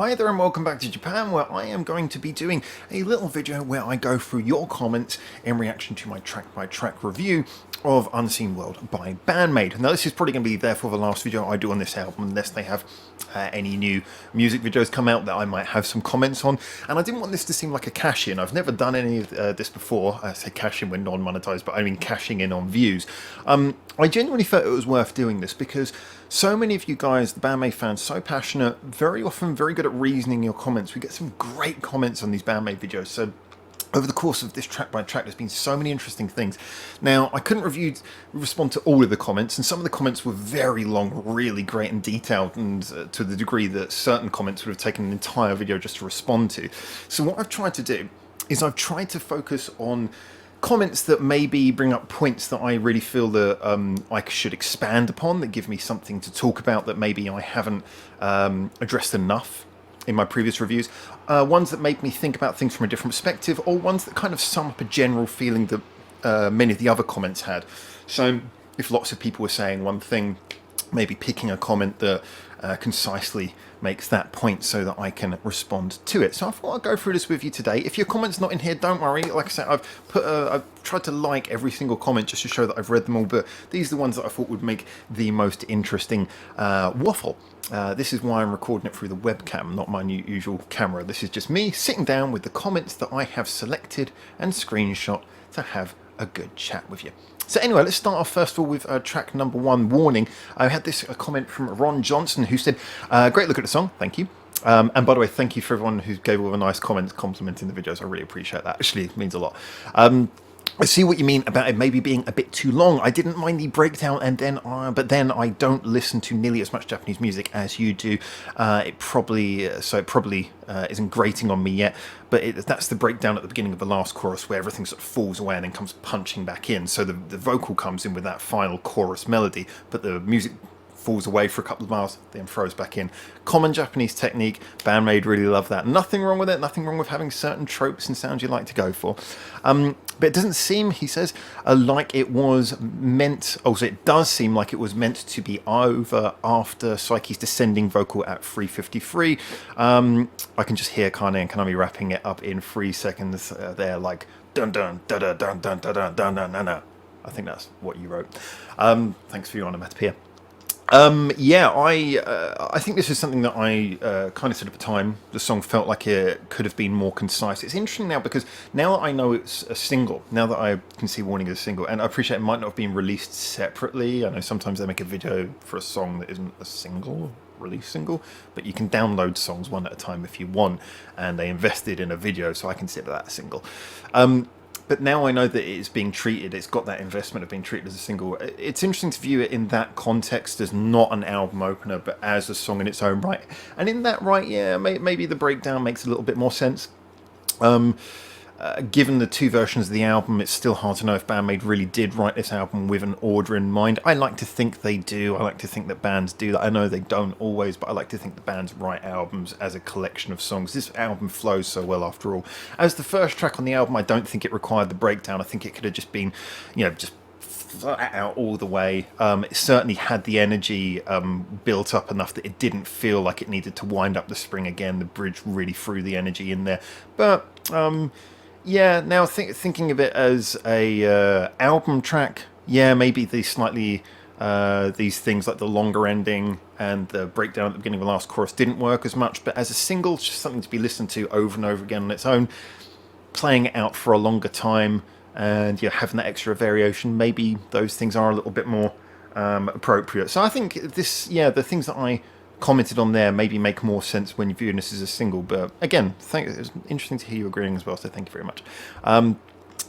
Hi there and welcome back to Japan, where I am going to be doing a little video where I go through your comments in reaction to my track-by-track review of Unseen World by BAND-MAID. Now this is probably going to be therefore the last video I do on this album unless they have any new music videos come out that I might have some comments on, and I didn't want this to seem like a cash-in. I've never done any of this before. I say cash-in when non-monetized, but I mean cashing in on views. I genuinely felt it was worth doing this because so many of you guys, the BAND-MAID fans, so passionate, very often very good at reasoning your comments. We get some great comments on these BAND-MAID videos, so over the course of this track by track, there's been so many interesting things. Now, I couldn't respond to all of the comments, and some of the comments were very long, really great and detailed, and to the degree that certain comments would have taken an entire video just to respond to. So what I've tried to do is I've tried to focus on comments that maybe bring up points that I really feel that I should expand upon, that give me something to talk about that maybe I haven't addressed enough in my previous reviews, ones that make me think about things from a different perspective, or ones that kind of sum up a general feeling that many of the other comments had. So if lots of people were saying one thing, maybe picking a comment that concisely makes that point so that I can respond to it. So I thought I'd go through this with you today. If your comment's not in here, don't worry. Like I said, I've tried to like every single comment just to show that I've read them all, but these are the ones that I thought would make the most interesting waffle. This is why I'm recording it through the webcam, not my usual camera. This is just me sitting down with the comments that I have selected and screenshot to have a good chat with you. So anyway, let's start off first of all with track number 1, Warning. I had this comment from Ron Johnson who said, great look at the song, thank you. And by the way, thank you for everyone who gave all the nice comments complimenting the videos. I really appreciate that. Actually, it means a lot. I see what you mean about it maybe being a bit too long. I didn't mind the breakdown, but then I don't listen to nearly as much Japanese music as you do. It probably isn't grating on me yet. But that's the breakdown at the beginning of the last chorus where everything sort of falls away and then comes punching back in. So the vocal comes in with that final chorus melody, but the music falls away for a couple of miles, then throws back in. Common Japanese technique. BAND-MAID really love that. Nothing wrong with it. Nothing wrong with having certain tropes and sounds you like to go for. But it doesn't seem, he says, like it was meant. Also, it does seem like it was meant to be over after Psyche's descending vocal at 3:53. I can just hear Kane and Kanami wrapping it up in 3 seconds. There, like dun dun dun dun dun dun dun dun dun dun dun. I think that's what you wrote. Thanks for your onomatopoeia. Yeah, I think this is something that I kind of said at the time. The song felt like it could have been more concise. It's interesting now because now that I know it's a single, now that I can see Warning as a single, and I appreciate it might not have been released separately. I know sometimes they make a video for a song that isn't a single, release single, but you can download songs one at a time if you want, and they invested in a video, so I consider that a single. But now I know that it's being treated, it's got that investment of being treated as a single. It's interesting to view it in that context as not an album opener, but as a song in its own right. And in that right, yeah, maybe the breakdown makes a little bit more sense. Given the two versions of the album, it's still hard to know if BAND-MAID really did write this album with an order in mind. I like to think they do. I like to think that bands do that. I know they don't always, but I like to think the bands write albums as a collection of songs. This album flows so well after all. As the first track on the album, I don't think it required the breakdown. I think it could have just been, you know, just flat out all the way. It certainly had the energy built up enough that it didn't feel like it needed to wind up the spring again. The bridge really threw the energy in there. But yeah, now thinking of it as a album track, yeah, maybe these slightly these things like the longer ending and the breakdown at the beginning of the last chorus didn't work as much. But as a single, it's just something to be listened to over and over again on its own, playing it out for a longer time, and having that extra variation. Maybe those things are a little bit more appropriate. So I think this, the things that I commented on there maybe make more sense when you're viewing this as a single. But again, it was interesting to hear you agreeing as well, so thank you very much. I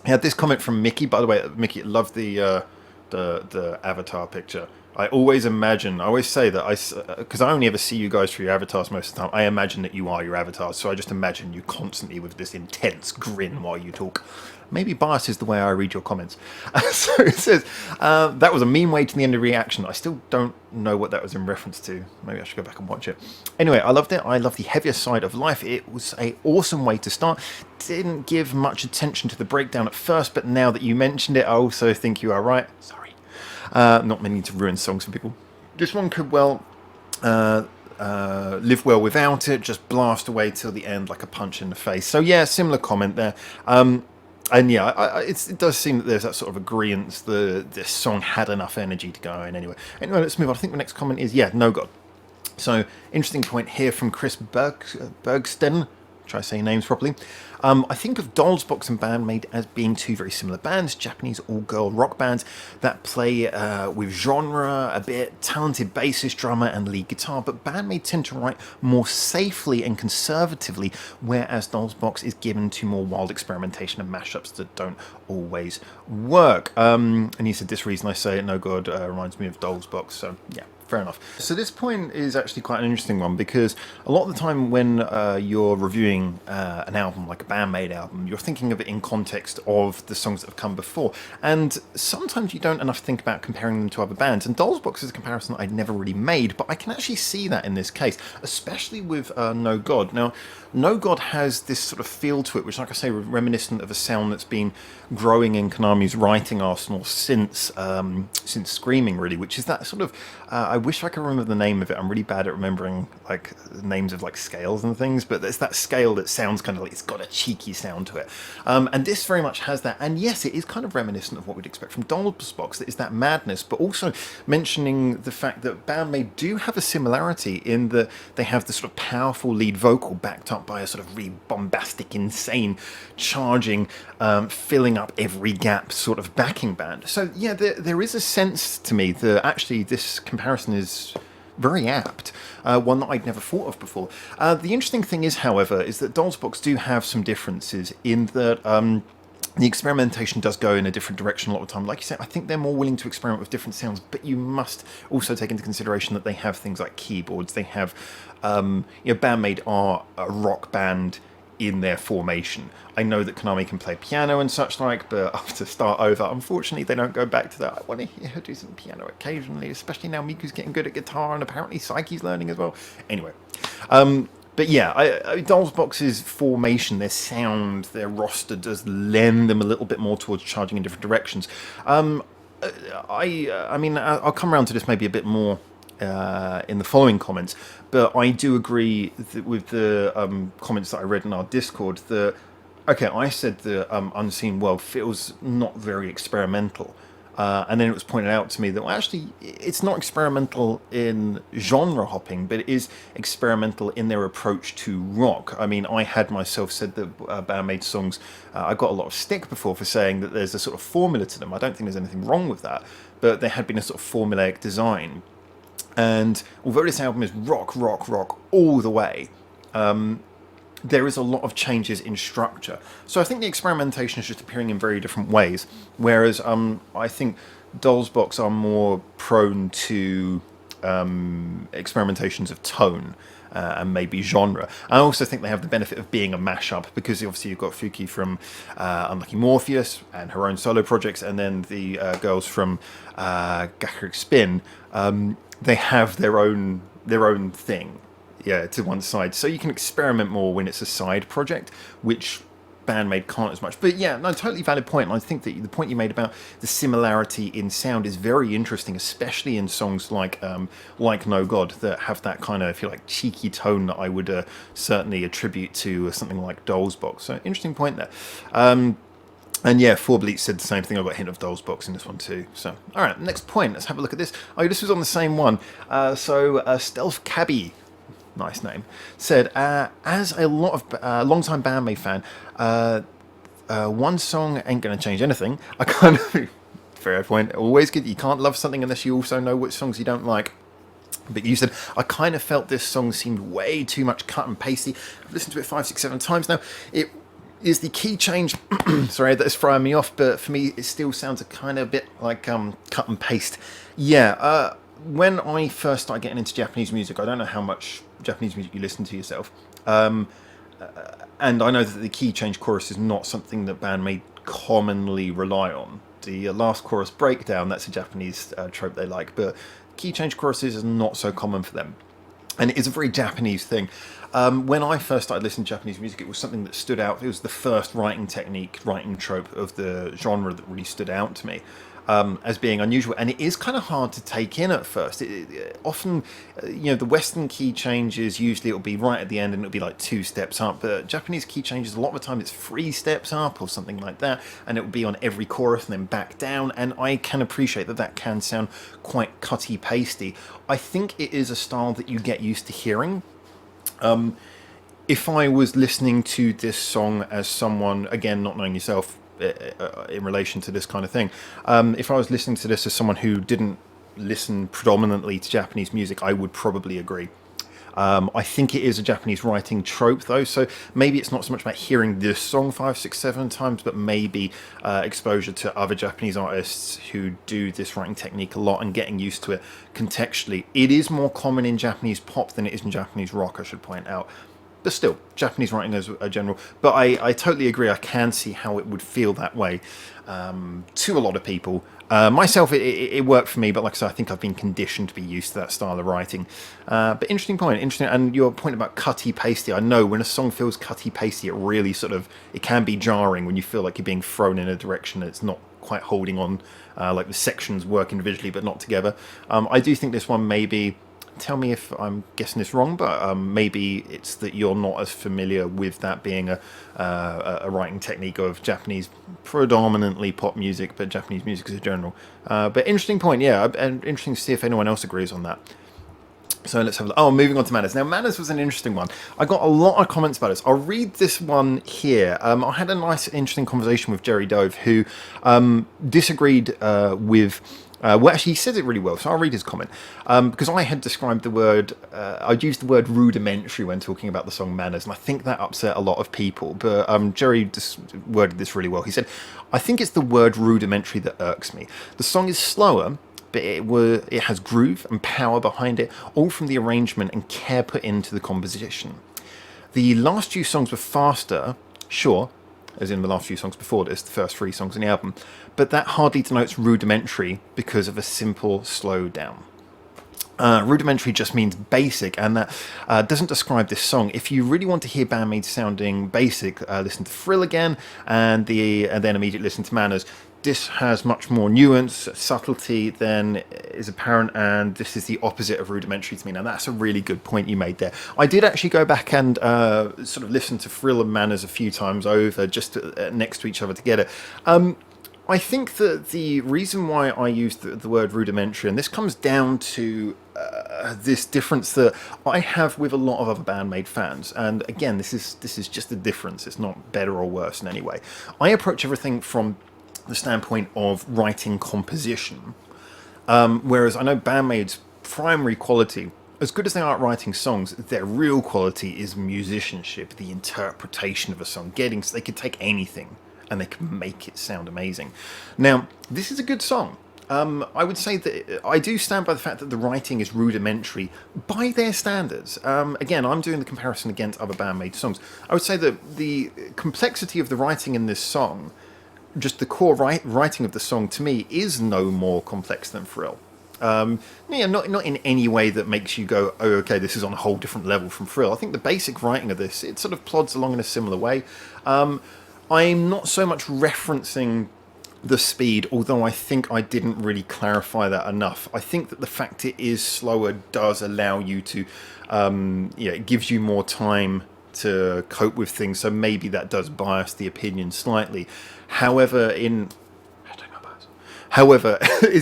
had this comment from Mickey. By the way, Mickey loved the avatar picture. I always say that because I only ever see you guys through your avatars most of the time, I imagine that you are your avatars, so I just imagine you constantly with this intense grin while you talk. Maybe bias is the way I read your comments. So it says, that was a mean way to the end of reaction. I still don't know what that was in reference to. Maybe I should go back and watch it. Anyway, I loved it. I love the heavier side of life. It was an awesome way to start. Didn't give much attention to the breakdown at first, but now that you mentioned it, I also think you are right. Sorry. Not meaning to ruin songs for people. This one could well live well without it, just blast away till the end like a punch in the face. So yeah, similar comment there. And yeah, it does seem that there's that sort of agreement that this song had enough energy to go in anyway. Anyway, let's move on. I think the next comment is, yeah, No God. So, interesting point here from Chris Bergsten. Try to say names properly. I think of Dollsbox and BAND-MAID as being two very similar bands, Japanese all-girl rock bands that play with genre a bit, talented bassist, drummer and lead guitar, but BAND-MAID tend to write more safely and conservatively, whereas Dollsbox is given to more wild experimentation and mashups that don't always work. And he said, this reason I say it, No God reminds me of Dollsbox, so yeah. Fair enough. So this point is actually quite an interesting one, because a lot of the time when you're reviewing an album like a BAND-MAID album, you're thinking of it in context of the songs that have come before, and sometimes you don't enough think about comparing them to other bands, and Dollsbox is a comparison that I'd never really made, but I can actually see that in this case, especially with No God. Now, No God has this sort of feel to it, which, like I say, reminiscent of a sound that's been growing in Konami's writing arsenal since Screaming, really, which is that sort of, I wish I could remember the name of it. I'm really bad at remembering like names of like scales and things, but there's that scale that sounds kind of like it's got a cheeky sound to it. And this very much has that. And yes, it is kind of reminiscent of what we'd expect from Dollsbox. That is that madness, but also mentioning the fact that BAND-MAID do have a similarity in that they have the sort of powerful lead vocal backed up by a sort of really bombastic, insane, charging, filling up every gap sort of backing band. So yeah, there is a sense to me that actually this comparison is very apt, one that I'd never thought of before. The interesting thing is, however, is that Dollsbox do have some differences in that the experimentation does go in a different direction a lot of the time. Like you said, I think they're more willing to experiment with different sounds, but you must also take into consideration that they have things like keyboards. They have, BAND-MAID are a rock band in their formation. I know that Konami can play piano and such like, but after Start Over, unfortunately, they don't go back to that. I want to hear her do some piano occasionally, especially now Miku's getting good at guitar and apparently Psyche's learning as well. Anyway, but yeah, Dollsbox's formation, their sound, their roster does lend them a little bit more towards charging in different directions. I mean, I'll come around to this maybe a bit more in the following comments, but I do agree with the comments that I read in our Discord that, okay, I said the Unseen World feels not very experimental. And then it was pointed out to me that, well, actually, it's not experimental in genre hopping, but it is experimental in their approach to rock. I mean, I had myself said that BAND-MAID songs, I got a lot of stick before for saying that there's a sort of formula to them. I don't think there's anything wrong with that, but there had been a sort of formulaic design. And although this album is rock all the way, there is a lot of changes in structure. So I think the experimentation is just appearing in very different ways, whereas I think Dollsbox are more prone to experimentations of tone and maybe genre. I also think they have the benefit of being a mashup, because obviously you've got Fuki from Unlucky Morpheus and her own solo projects, and then the girls from Gakuric Spin. They have their own thing, yeah, to one side. So you can experiment more when it's a side project, which BAND-MAID can't as much. But yeah, no, totally valid point. And I think that the point you made about the similarity in sound is very interesting, especially in songs like No God, that have that kind of, if you like, cheeky tone that I would certainly attribute to something like Dollsbox. So interesting point there. And yeah, 4Bleach said the same thing. I got a hint of Dollsbox in this one too. So, all right, next point. Let's have a look at this. Oh, this was on the same one. Stealth Cabby, nice name, said, as a long-time BAND-MAID fan, one song ain't going to change anything. I kind of, fair point, always good. You can't love something unless you also know which songs you don't like. But you said, I kind of felt this song seemed way too much cut and pasty. I've listened to it 5, 6, 7 times now. It is the key change, sorry, that is throwing me off, but for me it still sounds a kind of bit like cut and paste. Yeah, when I first started getting into Japanese music, I don't know how much Japanese music you listen to yourself, and I know that the key change chorus is not something that BAND-MAID commonly rely on. The last chorus breakdown, that's a Japanese trope they like, but key change choruses is not so common for them. And it is a very Japanese thing. When I first started listening to Japanese music, it was something that stood out. It was the first writing technique, writing trope of the genre that really stood out to me. as being unusual, and it is kind of hard to take in at first. Often, the Western key changes, usually it'll be right at the end and it'll be like 2 steps up, but Japanese key changes, a lot of the time it's 3 steps up or something like that, and it will be on every chorus and then back down, and I can appreciate that that can sound quite cutty pasty. I think it is a style that you get used to hearing. If I was listening to this song as someone, again, not knowing yourself, in relation to this kind of thing, if I was listening to this as someone who didn't listen predominantly to Japanese music, I would probably agree. I think it is a Japanese writing trope, though, so maybe it's not so much about hearing this song 5, 6, 7 times, but maybe exposure to other Japanese artists who do this writing technique a lot and getting used to it contextually. It is more common in Japanese pop than it is in Japanese rock, I should point out. But still, Japanese writing as a general. But I totally agree. I can see how it would feel that way to a lot of people. Myself, it worked for me, but like I said, I think I've been conditioned to be used to that style of writing. But interesting point, interesting. And your point about cutty pasty, I know when a song feels cutty pasty, it really it can be jarring when you feel like you're being thrown in a direction that it's not quite holding on, like the sections work individually but not together. I do think this one maybe... Tell me if I'm guessing this wrong, but maybe it's that you're not as familiar with that being a writing technique of Japanese, predominantly pop music, but Japanese music as a general. But interesting point, yeah, and interesting to see if anyone else agrees on that. So let's have a look. Oh, moving on to Manners. Now, Manners was an interesting one. I got a lot of comments about this. I'll read this one here. I had a nice, interesting conversation with Jerry Dove, who disagreed with... well, actually, he says it really well, so I'll read his comment. Because I had described the word... I'd used the word rudimentary when talking about the song Manners, and I think that upset a lot of people. But Jerry worded this really well. He said, "I think it's the word rudimentary that irks me. The song is slower, but it has groove and power behind it, all from the arrangement and care put into the composition. The last few songs were faster, sure, as in the last few songs before this, the first 3 songs in the album, but that hardly denotes rudimentary because of a simple slow down. Rudimentary just means basic, and that doesn't describe this song. If you really want to hear BAND-MAID sounding basic, listen to Thrill again, and then immediately listen to Manners. This has much more nuance, subtlety than is apparent, and this is the opposite of rudimentary to me. Now, that's a really good point you made there. I did actually go back and sort of listen to Thrill and Manners a few times over, just next to each other to get it. I think that the reason why I use the word rudimentary, and this comes down to this difference that I have with a lot of other BAND-MAID fans, and again, this is just a difference. It's not better or worse in any way. I approach everything from the standpoint of writing composition, whereas I know BAND-MAID's primary quality, as good as they are at writing songs, their real quality is musicianship, the interpretation of a song, so they could take anything and they can make it sound amazing. Now, this is a good song. I would say that I do stand by the fact that the writing is rudimentary by their standards. Again, I'm doing the comparison against other BAND-MAID songs. I would say that the complexity of the writing in this song, just the core writing of the song, to me, is no more complex than Thrill. Not in any way that makes you go, oh, okay, this is on a whole different level from Thrill. I think the basic writing of this, it sort of plods along in a similar way. I'm not so much referencing the speed, although I think I didn't really clarify that enough. I think that the fact it is slower does allow you to, it gives you more time to cope with things, so maybe that does bias the opinion slightly. However, it's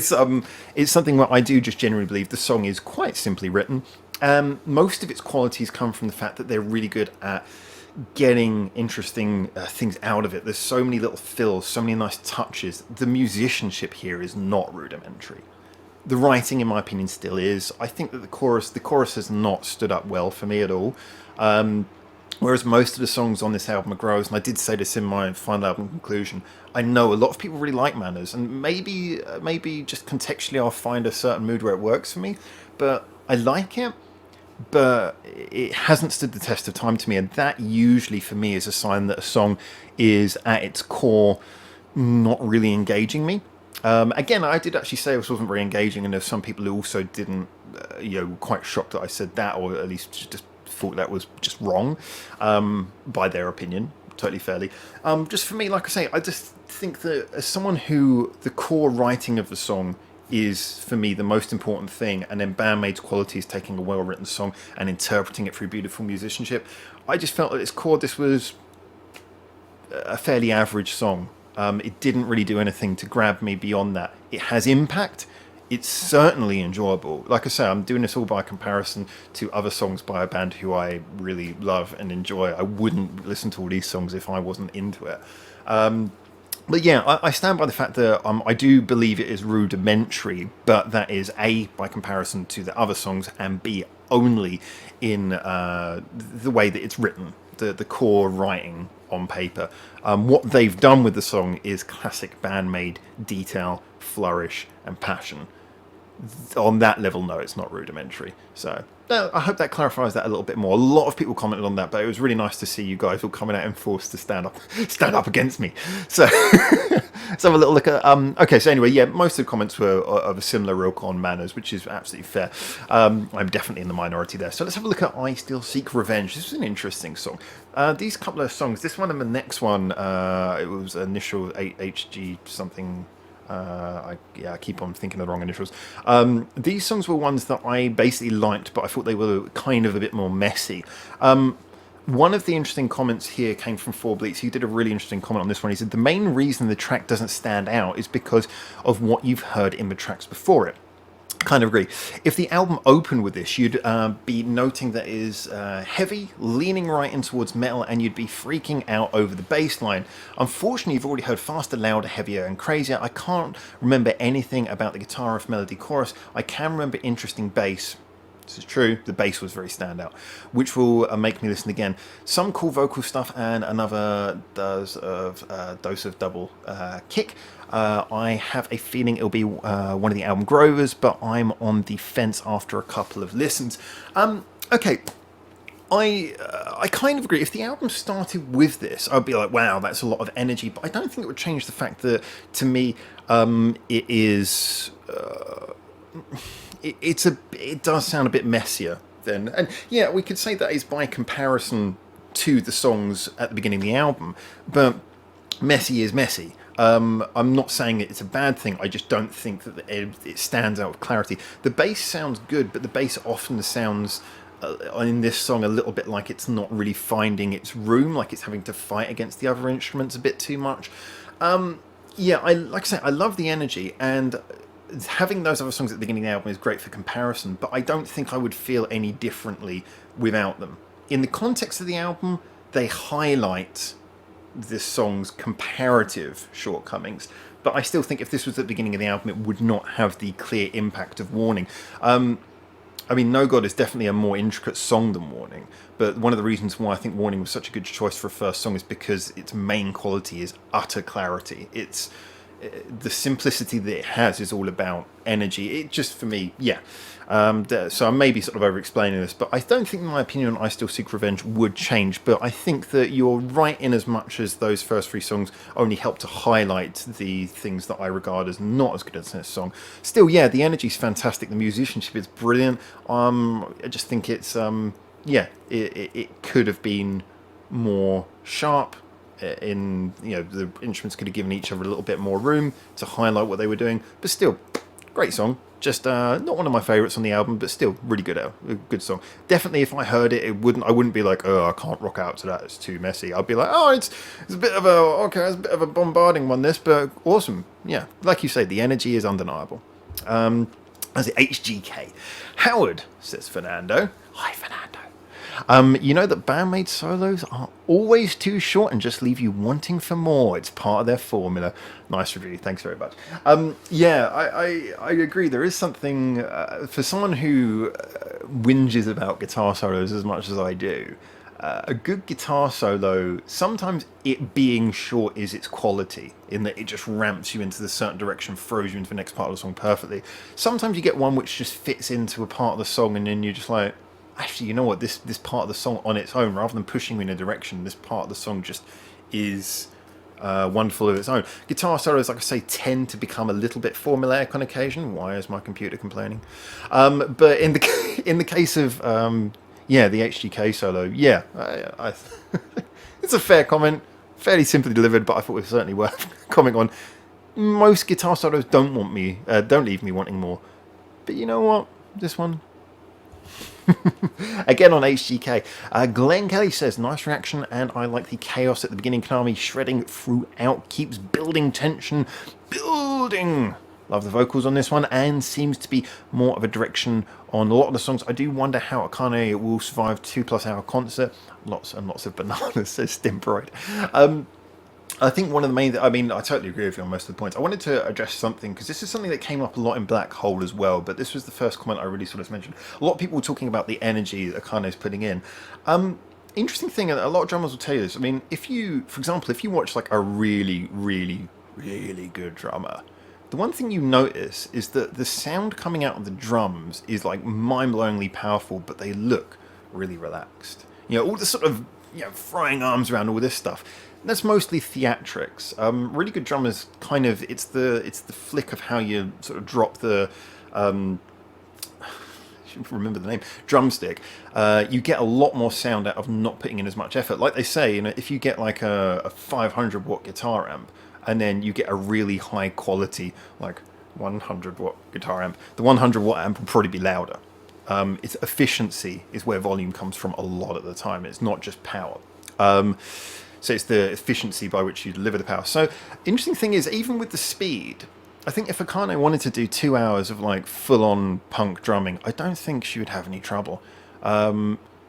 something that I do just generally believe the song is quite simply written. Most of its qualities come from the fact that they're really good at getting interesting things out of it. There's so many little fills, so many nice touches. The musicianship here is not rudimentary. The writing, in my opinion, still is. I think that the chorus has not stood up well for me at all. Whereas most of the songs on this album are grows, and I did say this in my final album conclusion, I know a lot of people really like Manners, and maybe just contextually I'll find a certain mood where it works for me, but I like it, but it hasn't stood the test of time to me, and that usually for me is a sign that a song is at its core not really engaging me. Again, I did actually say this wasn't very engaging, and there's some people who also didn't, quite shocked that I said that, or at least just thought that was just wrong, by their opinion. totally fairly. Just for me, like I say, I just think that as someone who the core writing of the song is for me the most important thing, and then BAND-MAID's quality is taking a well-written song and interpreting it through beautiful musicianship. I just felt at its core this was a fairly average song. It didn't really do anything to grab me beyond that. It has impact. It's certainly enjoyable. Like I say, I'm doing this all by comparison to other songs by a band who I really love and enjoy. I wouldn't listen to all these songs if I wasn't into it. But yeah, I stand by the fact that I do believe it is rudimentary, but that is A, by comparison to the other songs, and B, only in the way that it's written, the core writing on paper. What they've done with the song is classic BAND-MAID detail, flourish, and passion. On that level, no, it's not rudimentary. So I hope that clarifies that a little bit more. A lot of people commented on that, but it was really nice to see you guys all coming out in force to stand up against me. So let's have a little look at. Okay, so anyway, yeah, most of the comments were of a similar ilk on manners, which is absolutely fair. I'm definitely in the minority there. So let's have a look at I Still Seek Revenge. This is an interesting song. These couple of songs, this one and the next one, it was initial HG something. I keep on thinking of the wrong initials. These songs were ones that I basically liked, but I thought they were kind of a bit more messy. One of the interesting comments here came from 4Bleats. He did a really interesting comment on this one. He said, the main reason the track doesn't stand out is because of what you've heard in the tracks before it. Kind of agree. If the album opened with this, you'd be noting that it is heavy, leaning right in towards metal, and you'd be freaking out over the bass line. Unfortunately, you've already heard faster, louder, heavier, and crazier. I can't remember anything about the guitar riff, melody, chorus. I can remember interesting bass. This is true, the bass was very standout, which will make me listen again. Some cool vocal stuff and another dose of double kick. I have a feeling it'll be one of the album grovers, but I'm on the fence after a couple of listens. Okay, I kind of agree. If the album started with this, I'd be like, wow, that's a lot of energy, but I don't think it would change the fact that, to me, it is... It does sound a bit messier then, and yeah, we could say that is by comparison to the songs at the beginning of the album, but messy is messy. I'm not saying it's a bad thing, I just don't think that it stands out with clarity. The bass sounds good, but the bass often sounds in this song a little bit like it's not really finding its room, like it's having to fight against the other instruments a bit too much. Yeah, like I say, I love the energy, and having those other songs at the beginning of the album is great for comparison, but I don't think I would feel any differently without them. In the context of the album, they highlight this song's comparative shortcomings, but I still think if this was at the beginning of the album, it would not have the clear impact of Warning. I mean, No God is definitely a more intricate song than Warning, but one of the reasons why I think Warning was such a good choice for a first song is because its main quality is utter clarity. It's the simplicity that it has is all about energy. It just, for me, yeah. So I may be sort of over-explaining this, but I don't think my opinion on I Still Seek Revenge would change, but I think that you're right in as much as those first three songs only help to highlight the things that I regard as not as good as this song. Still, yeah, the energy's fantastic, the musicianship is brilliant. I just think it's, yeah, it could have been more sharp. In, you know, the instruments could have given each other a little bit more room to highlight what they were doing, but still, great song. Just not one of my favourites on the album, but still really good. A good song. Definitely, if I heard it, I wouldn't be like, oh, I can't rock out to that. It's too messy. I'd be like, oh, it's a bit of a bombarding one. This, but awesome. Yeah, like you say, the energy is undeniable. As it HGK, Howard, says Fernando. Hi, Fernando. You know that BAND-MAID solos are always too short and just leave you wanting for more. It's part of their formula. Nice review. Thanks very much. Yeah, I agree. There is something for someone who whinges about guitar solos as much as I do. A good guitar solo, sometimes it being short is its quality, in that it just ramps you into the certain direction, throws you into the next part of the song perfectly. Sometimes you get one which just fits into a part of the song, and then you're just like, actually, you know what, this part of the song on its own, rather than pushing you in a direction, this part of the song just is wonderful of its own. Guitar solos, like I say, tend to become a little bit formulaic on occasion. Why is my computer complaining? But in the case of Yeah, the HGK solo. Yeah, it's a fair comment, fairly simply delivered, but I thought it was certainly worth commenting on. Most guitar solos don't leave me wanting more. But you know what? This one, again on HGK. Glenn Kelly says, nice reaction, and I like the chaos at the beginning. Konami shredding throughout, keeps building tension, building. Love the vocals on this one, and seems to be more of a direction on a lot of the songs. I do wonder how Akane will survive 2+ hour concert. Lots and lots of bananas, says Stimperoid. I think one of the main... I mean, I totally agree with you on most of the points. I wanted to address something, because this is something that came up a lot in Black Hole as well, but this was the first comment I really sort of mentioned. A lot of people were talking about the energy that Akane's putting in. Interesting thing, a lot of drummers will tell you this. I mean, if you, for example, if you watch like a really, really, really good drummer, the one thing you notice is that the sound coming out of the drums is like mind-blowingly powerful, but they look really relaxed. You know, all the sort of, you know, throwing arms around, all this stuff. That's mostly theatrics. Really good drummers, kind of, it's the flick of how you sort of drop the, I should remember the name, drumstick. You get a lot more sound out of not putting in as much effort. Like they say, you know, if you get like a 500 watt guitar amp, and then you get a really high quality, like 100 watt guitar amp, the 100 watt amp will probably be louder. Its efficiency is where volume comes from a lot of the time. It's not just power. So it's the efficiency by which you deliver the power. So interesting thing is, even with the speed, I think if Akane wanted to do 2 hours of like full-on punk drumming, I don't think she would have any trouble.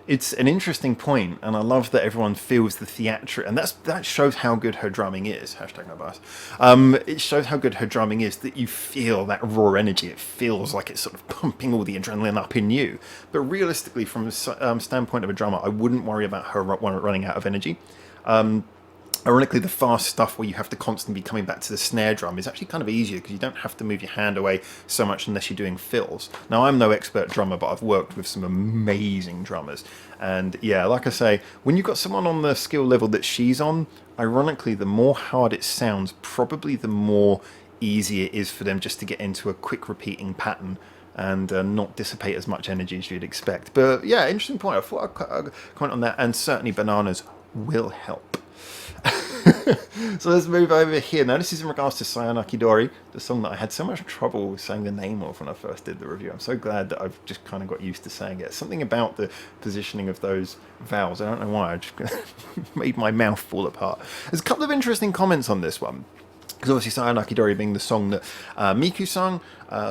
It's an interesting point, and I love that everyone feels the theatric, and that shows how good her drumming is. Hashtag no bias. It shows how good her drumming is, that you feel that raw energy. It feels like it's sort of pumping all the adrenaline up in you. But realistically, from a standpoint of a drummer, I wouldn't worry about her running out of energy. Ironically, the fast stuff where you have to constantly be coming back to the snare drum is actually kind of easier, because you don't have to move your hand away so much unless you're doing fills. Now, I'm no expert drummer, but I've worked with some amazing drummers. And yeah, like I say, when you've got someone on the skill level that she's on, ironically, the more hard it sounds, probably the more easy it is for them just to get into a quick repeating pattern and not dissipate as much energy as you'd expect. But yeah, interesting point. I thought I'd comment on that, and certainly bananas will help. So let's move over here. Now this is in regards to Sayonakidori, the song that I had so much trouble saying the name of when I first did the review. I'm so glad that I've just kind of got used to saying it. Something about the positioning of those vowels, I don't know why, I just made my mouth fall apart. There's a couple of interesting comments on this one, because obviously Sayonakidori being the song that Miku sung,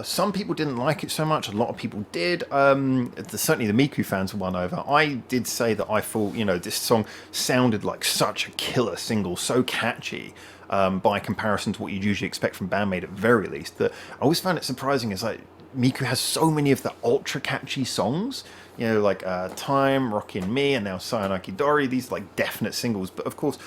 some people didn't like it so much, a lot of people did. Certainly the Miku fans won over. I did say that I thought, you know, this song sounded like such a killer single, so catchy, by comparison to what you'd usually expect from BAND-MAID at very least, that I always found it surprising. It's like Miku has so many of the ultra catchy songs, you know, like Time, Rockin' Me, and now Sayonakidori, these like definite singles. But of course,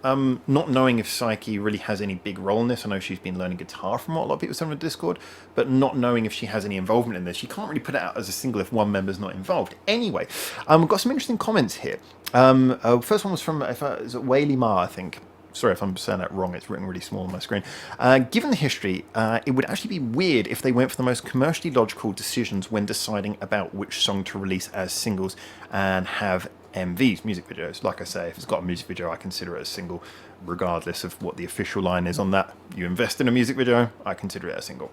not knowing if Psyche really has any big role in this. I know she's been learning guitar from what a lot of people say on Discord, but not knowing if she has any involvement in this. You can't really put it out as a single if one member's not involved. Anyway, we've got some interesting comments here. First one was from is it Whaley Ma, I think. Sorry if I'm saying that wrong, it's written really small on my screen. Given the history, it would actually be weird if they went for the most commercially logical decisions when deciding about which song to release as singles and have MVs, music videos. Like I say, if it's got a music video, I consider it a single, regardless of what the official line is on that. You invest in a music video, I consider it a single.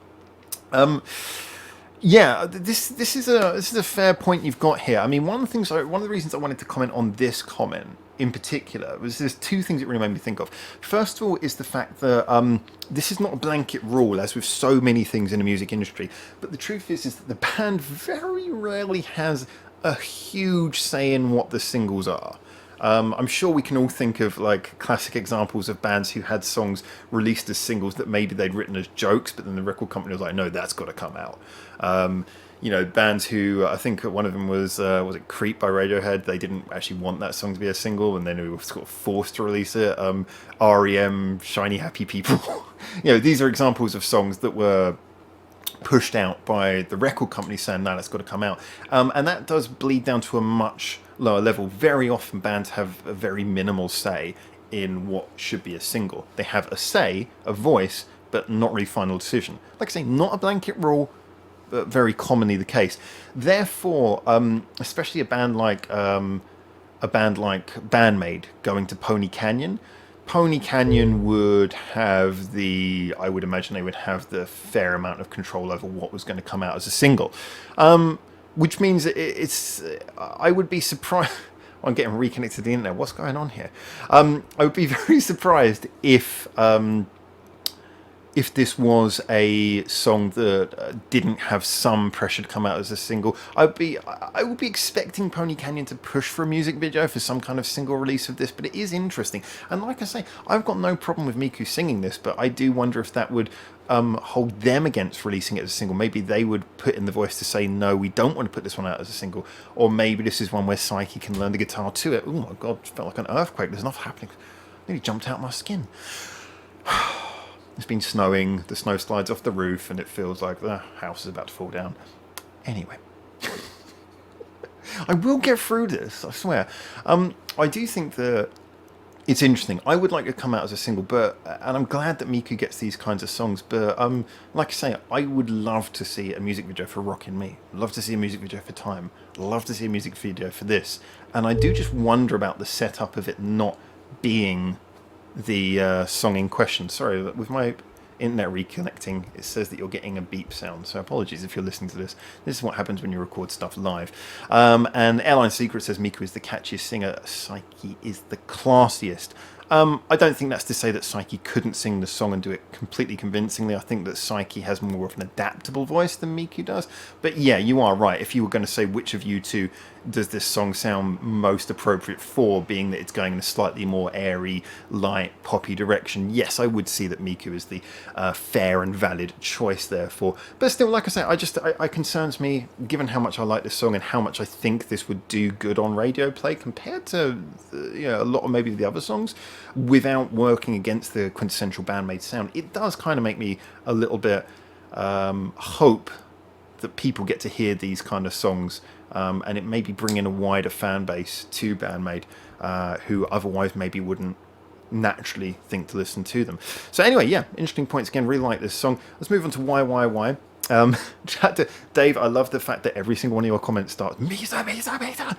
Yeah, this is a fair point you've got here. I mean, one of the reasons I wanted to comment on this comment in particular was there's two things it really made me think of. First of all is the fact that this is not a blanket rule, as with so many things in the music industry. But the truth is that the band very rarely has a huge say in what the singles are. I'm sure we can all think of like classic examples of bands who had songs released as singles that maybe they'd written as jokes, but then the record company was like, no, that's got to come out. You know, bands who, I think one of them was it Creep by Radiohead? They didn't actually want that song to be a single, and then they were sort of forced to release it. REM, Shiny Happy People. You know, these are examples of songs that were pushed out by the record company saying, no, that's got to come out. And that does bleed down to a much lower level. Very often bands have a very minimal say in what should be a single. They have a say, a voice, but not really final decision. Like I say, not a blanket rule, very commonly the case. Therefore, especially a band like BAND-MAID going to Pony Canyon. Pony Canyon would have I would imagine they would have the fair amount of control over what was going to come out as a single. Which means I would be surprised. I'm getting reconnected to the internet. What's going on here? I would be very surprised if this was a song that didn't have some pressure to come out as a single. I would be expecting Pony Canyon to push for a music video for some kind of single release of this, but it is interesting. And like I say, I've got no problem with Miku singing this, but I do wonder if that would hold them against releasing it as a single. Maybe they would put in the voice to say, no, we don't want to put this one out as a single. Or maybe this is one where Psyche can learn the guitar to it. Oh my god, it felt like an earthquake. There's enough happening. I nearly jumped out my skin. It's been snowing, the snow slides off the roof, and it feels like the house is about to fall down. Anyway. I will get through this, I swear. I do think that it's interesting. I would like it to come out as a single, and I'm glad that Miku gets these kinds of songs, but like I say, I would love to see a music video for Rockin' Me. Love to see a music video for Time. Love to see a music video for this. And I do just wonder about the setup of it not being the song in question. Sorry, with my internet reconnecting, it says that you're getting a beep sound, so apologies if you're listening to this. This is what happens when you record stuff live. And Airline Secret says Miku is the catchiest singer, Psyche is the classiest. I don't think that's to say that Psyche couldn't sing the song and do it completely convincingly. I think that Psyche has more of an adaptable voice than Miku does. But yeah, you are right. If you were going to say which of you two does this song sound most appropriate for, being that it's going in a slightly more airy, light, poppy direction, yes, I would see that Miku is the fair and valid choice therefore. But still, like I say, it concerns me, given how much I like this song and how much I think this would do good on radio play compared to a lot of maybe the other songs, without working against the quintessential BAND-MAID sound. It does kind of make me a little bit hope that people get to hear these kind of songs, and it maybe bring in a wider fan base to BAND-MAID, who otherwise maybe wouldn't naturally think to listen to them. So anyway, yeah, interesting points again. Really like this song. Let's move on to Why. Chat to Dave. I love the fact that every single one of your comments starts Misa.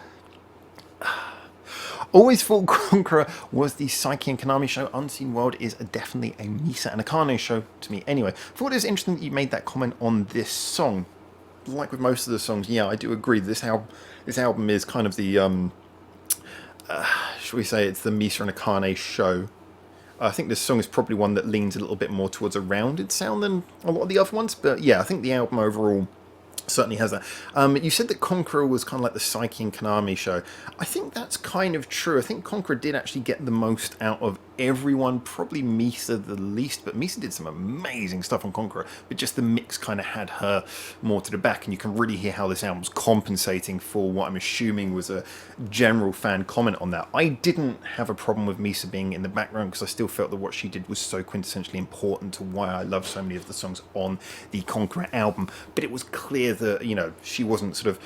Always thought Conqueror was the Psyche and Konami show. Unseen World is definitely a Misa and Akane show to me. Anyway, I thought it was interesting that you made that comment on this song. Like with most of the songs, yeah, I do agree. This album is kind of the, shall we say, it's the Misa and Akane show. I think this song is probably one that leans a little bit more towards a rounded sound than a lot of the other ones. But yeah, I think the album overall certainly has that. You said that Conqueror was kind of like the Psyche and Konami show. I think that's kind of true. I think Conqueror did actually get the most out of everyone, probably Misa the least, but Misa did some amazing stuff on Conqueror, but just the mix kind of had her more to the back, and you can really hear how this album's compensating for what I'm assuming was a general fan comment on that. I didn't have a problem with Misa being in the background because I still felt that what she did was so quintessentially important to why I love so many of the songs on the Conqueror album, but it was clear that, she wasn't sort of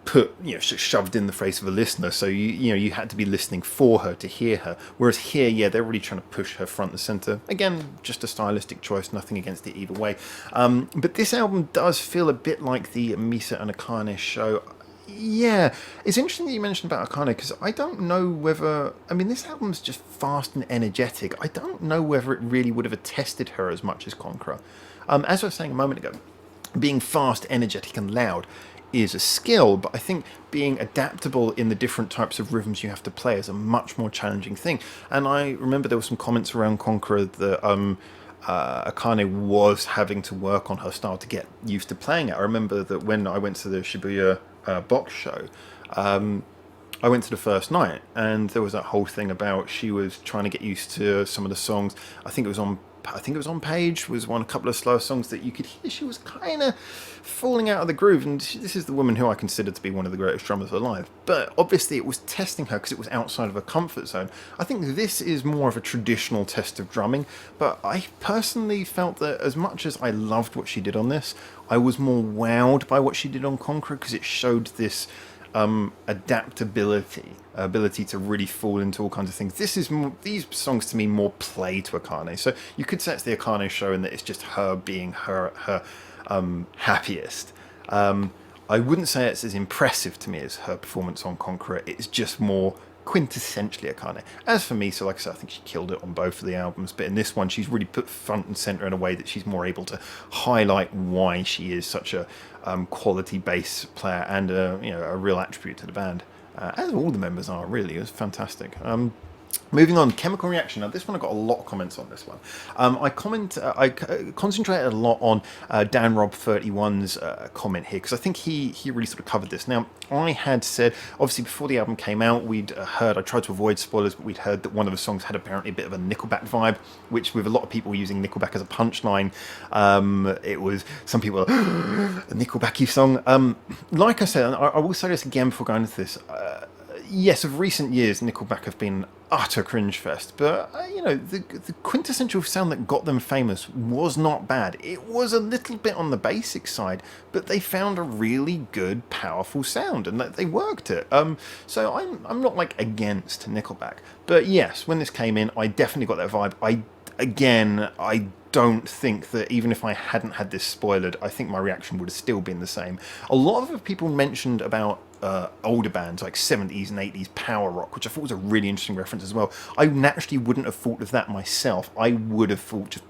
put, shoved in the face of a listener, so you had to be listening for her to hear her. Whereas here, yeah, they're really trying to push her front and center. Again, just a stylistic choice, nothing against it either way. But this album does feel a bit like the Misa and Akane show. Yeah, it's interesting that you mentioned about Akane, because I don't know whether... this album's just fast and energetic. I don't know whether it really would have attested her as much as Conqueror. As I was saying a moment ago, being fast, energetic, and loud is a skill, but I think being adaptable in the different types of rhythms you have to play is a much more challenging thing. And I remember there were some comments around Conqueror that Akane was having to work on her style to get used to playing it. I remember that when I went to the Shibuya box show, I went to the first night, and there was that whole thing about she was trying to get used to some of the songs. I think it was on Page was a couple of slow songs that you could hear she was kind of falling out of the groove, and this is the woman who I consider to be one of the greatest drummers alive, but obviously it was testing her because it was outside of her comfort zone. I think this is more of a traditional test of drumming, but I personally felt that as much as I loved what she did on this, I was more wowed by what she did on Conqueror, because it showed this ability to really fall into all kinds of things. These songs to me more play to Akane, so you could say it's the Akane show in that it's just her being her happiest. I wouldn't say it's as impressive to me as her performance on Conqueror. It's just more quintessentially Akane. As for me, so like I said, I think she killed it on both of the albums, but in this one she's really put front and center in a way that she's more able to highlight why she is such a quality bass player and a real attribute to the band, as all the members are. Really, it was fantastic. Moving on, Chemical Reaction. Now, this one I got a lot of comments on. This one, I concentrated a lot on Dan Rob 31's comment here because I think he really sort of covered this. Now, I had said obviously before the album came out, we'd heard. I tried to avoid spoilers, but we'd heard that one of the songs had apparently a bit of a Nickelback vibe, which with a lot of people using Nickelback as a punchline, it was some people a Nickelbacky song. Like I said, I will say this again before going into this. Yes, of recent years, Nickelback have been utter cringe fest, but the quintessential sound that got them famous was not bad. It was a little bit on the basic side, but they found a really good, powerful sound, and they worked it. So I'm not like against Nickelback, but yes, when this came in, I definitely got that vibe. I don't think that even if I hadn't had this spoiled, I think my reaction would have still been the same. A lot of people mentioned about older bands like 70s and 80s power rock, which I thought was a really interesting reference as well. I naturally wouldn't have thought of that myself. I would have thought, just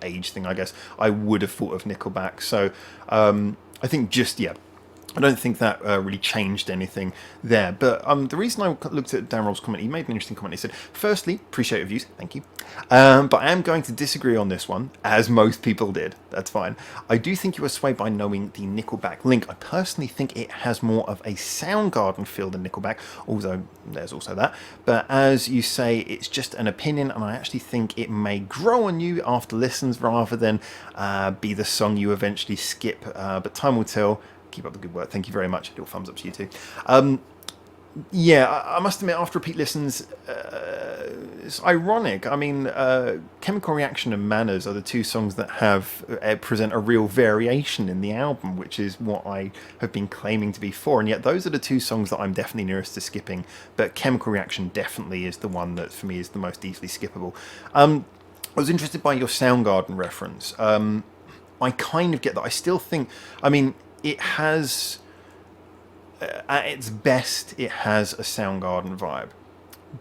age thing I guess, I would have thought of Nickelback. So I think I don't think that really changed anything there. But the reason I looked at Dan Rob's comment, he made an interesting comment. He said, firstly, appreciate your views, thank you. But I am going to disagree on this one, as most people did. That's fine. I do think you were swayed by knowing the Nickelback link. I personally think it has more of a Soundgarden feel than Nickelback, although there's also that. But as you say, it's just an opinion, and I actually think it may grow on you after listens rather than be the song you eventually skip. But time will tell. Keep up the good work. Thank you very much. Little thumbs up to you too. I must admit, after repeat listens, it's ironic. I mean, Chemical Reaction and Manners are the two songs that have present a real variation in the album, which is what I have been claiming to be for. And yet those are the two songs that I'm definitely nearest to skipping. But Chemical Reaction definitely is the one that for me is the most easily skippable. I was interested by your Soundgarden reference. I kind of get that. I still think, it has, at its best, it has a Soundgarden vibe.